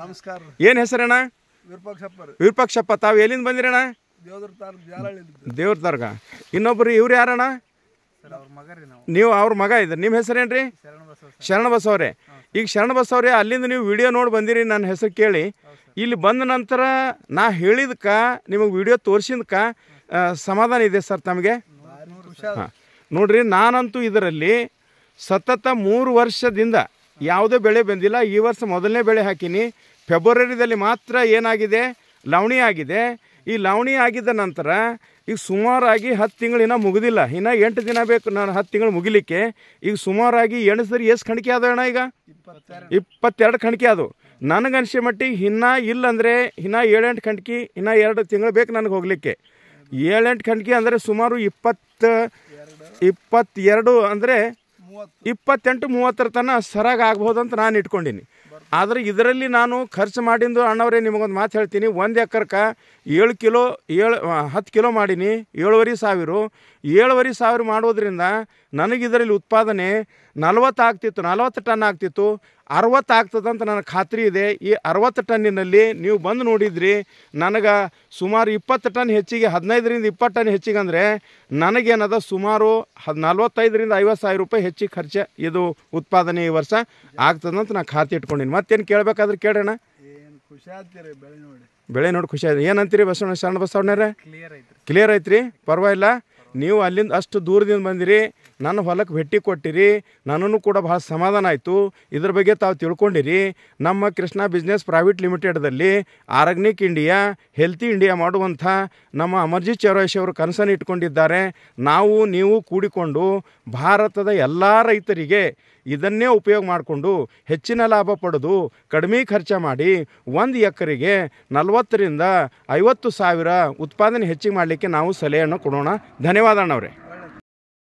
ನಮಸ್ಕಾರ. ಏನು ಹೆಸರಣ್ಣ? ವಿರೂಪಾಕ್ಷಪ್ಪ. ತಾವು ಎಲ್ಲಿಂದ ಬಂದಿರಣ್ಣ? ದೇವ್ರ ತಾರ್ಗ. ಇನ್ನೊಬ್ರು ಇವ್ರು ಯಾರಣ್ಣ? ನೀವು ಅವ್ರ ಮಗ ಇದ್ರಿ. ನಿಮ್ಮ ಹೆಸರೇನ್ರಿ? ಶರಣಬಸವ್ರೆ. ಈಗ ಶರಣಬಸವ್ರೆ, ಅಲ್ಲಿಂದ ನೀವು ವಿಡಿಯೋ ನೋಡಿ ಬಂದಿರಿ. ನನ್ನ ಹೆಸರು ಕೇಳಿ ಇಲ್ಲಿ ಬಂದ ನಂತರ ನಾ ಹೇಳಿದಕ್ಕೆ ನಿಮಗೆ ವಿಡಿಯೋ ತೋರಿಸಿದಕ್ಕೆ ಸಮಾಧಾನ ಇದೆ ಸರ್ ತಮಗೆ? ಹಾಂ ನೋಡ್ರಿ, ನಾನಂತೂ ಇದರಲ್ಲಿ ಸತತ 3 ವರ್ಷದಿಂದ ಯಾವುದೇ ಬೆಳೆ ಬಂದಿಲ್ಲ. ಈ ವರ್ಷ ಮೊದಲನೇ ಬೆಳೆ ಹಾಕೀನಿ. ಫೆಬ್ರವರಿದಲ್ಲಿ ಮಾತ್ರ ಏನಾಗಿದೆ, ಲವಣಿ ಆಗಿದೆ. ಈ ಲವಣಿ ಆಗಿದ್ದ ನಂತರ ಈಗ ಸುಮಾರಾಗಿ 10 ತಿಂಗಳಿನ ಮುಗಿದಿಲ್ಲ, ಇನ್ನು 8 ದಿನ ಬೇಕು ನಾನು 10 ತಿಂಗಳು ಮುಗಿಲಿಕ್ಕೆ. ಈಗ ಸುಮಾರಾಗಿ ಎಣಿಸಿದ್ರೆ ಎಷ್ಟು ಕಣಿಕೆ ಆದವು ಅಣ್ಣ? ಈಗ 22 ಕಣಿಕೆ ಅದು. ನನಗನ್ಸೋ ಮಟ್ಟಿಗೆ ಇನ್ನೂ ಇಲ್ಲಂದರೆ ಇನ್ನೂ 7-8 ಕಣ್ಕಿ, ಇನ್ನೂ 2 ತಿಂಗಳು ಬೇಕು ನನಗೆ ಹೋಗಲಿಕ್ಕೆ. 7-8 ಕಣ್ಕಿ ಅಂದರೆ ಸುಮಾರು 22 ಅಂದರೆ 28-30 ತನಕ ಸರಾಗಿ ಆಗ್ಬೋದು ಅಂತ ನಾನು ಇಟ್ಕೊಂಡೀನಿ. ಆದರೆ ಇದರಲ್ಲಿ ನಾನು ಖರ್ಚು ಮಾಡಿದ್ದು ಅಣ್ಣವರೇ ನಿಮಗೊಂದು ಮಾತು ಹೇಳ್ತೀನಿ. 1 ಎಕರೆಗೆ 10 ಕಿಲೋ ಮಾಡೀನಿ. 7,500 ಮಾಡೋದ್ರಿಂದ ನನಗೆ ಇದರಲ್ಲಿ ಉತ್ಪಾದನೆ 40 ಟನ್ ಆಗ್ತಿತ್ತು. 60 ಆಗ್ತದಂತ ನನಗೆ ಖಾತ್ರಿ ಇದೆ. ಈ 60 ಟನ್ನಿನಲ್ಲಿ ನೀವು ಬಂದು ನೋಡಿದ್ರಿ, ನನಗೆ ಸುಮಾರು 20 ಟನ್ ಹೆಚ್ಚಿಗೆ, 15-20 ಟನ್ ಹೆಚ್ಚಿಗೆ ಅಂದರೆ ನನಗೇನದ ಸುಮಾರು 45,000-50,000 ರೂಪಾಯಿ ಹೆಚ್ಚಿಗೆ ಖರ್ಚು ಇದು ಉತ್ಪಾದನೆ ಈ ವರ್ಷ ಆಗ್ತದಂತ ನಾನು ಖಾತೆ ಇಟ್ಕೊಂಡಿನಿ. ಮತ್ತೇನು ಕೇಳಬೇಕಾದ್ರೆ ಕೇಳೋಣ. ಬೆಳೆ ನೋಡಿ ಖುಷಿ ಆಯ್ತು. ಏನಂತೀರಿ ಬಸವಣ್ಣ, ಶರಣ ಬಸವಣ್ಣರೇ? ಕ್ಲಿಯರ್ ಐತ್ರಿ, ಪರವಾಗಿಲ್ಲ. ನೀವು ಅಲ್ಲಿಂದ ಅಷ್ಟು ದೂರದಿಂದ ಬಂದಿರಿ, ನನ್ನ ಹೊಲಕ್ಕೆ ಭೇಟಿ ಕೊಟ್ಟಿರಿ, ನನ್ನನ್ನು ಕೂಡ ಭಾಳ ಸಮಾಧಾನ ಆಯಿತು. ಇದ್ರ ಬಗ್ಗೆ ತಾವು ತಿಳ್ಕೊಂಡಿರಿ. ನಮ್ಮ ಕೃಷ್ಣ ಬಿಸ್ನೆಸ್ ಪ್ರೈವೇಟ್ ಲಿಮಿಟೆಡ್ದಲ್ಲಿ ಆರ್ಗಾನಿಕ್ ಇಂಡಿಯಾ, ಹೆಲ್ತಿ ಇಂಡಿಯಾ ಮಾಡುವಂಥ ನಮ್ಮ ಅಮರ್ಜಿತ್ ಚೌರಾಶಿ ಅವರು ಕನಸನ್ನು ಇಟ್ಕೊಂಡಿದ್ದಾರೆ. ನೀವು ಕೂಡಿಕೊಂಡು ಭಾರತದ ಎಲ್ಲ ರೈತರಿಗೆ ಇದನ್ನೇ ಉಪಯೋಗ ಮಾಡಿಕೊಂಡು ಹೆಚ್ಚಿನ ಲಾಭ ಪಡೆದು ಕಡಿಮೆ ಖರ್ಚು ಮಾಡಿ 1 ಎಕರೆಗೆ 40,000-50,000 ಉತ್ಪಾದನೆ ಹೆಚ್ಚಿಗೆ ಮಾಡಲಿಕ್ಕೆ ನಾವು ಸಲಹೆಯನ್ನು ಕೊಡೋಣ. ಧನ್ಯವಾದ ಅಣ್ಣವ್ರೆ.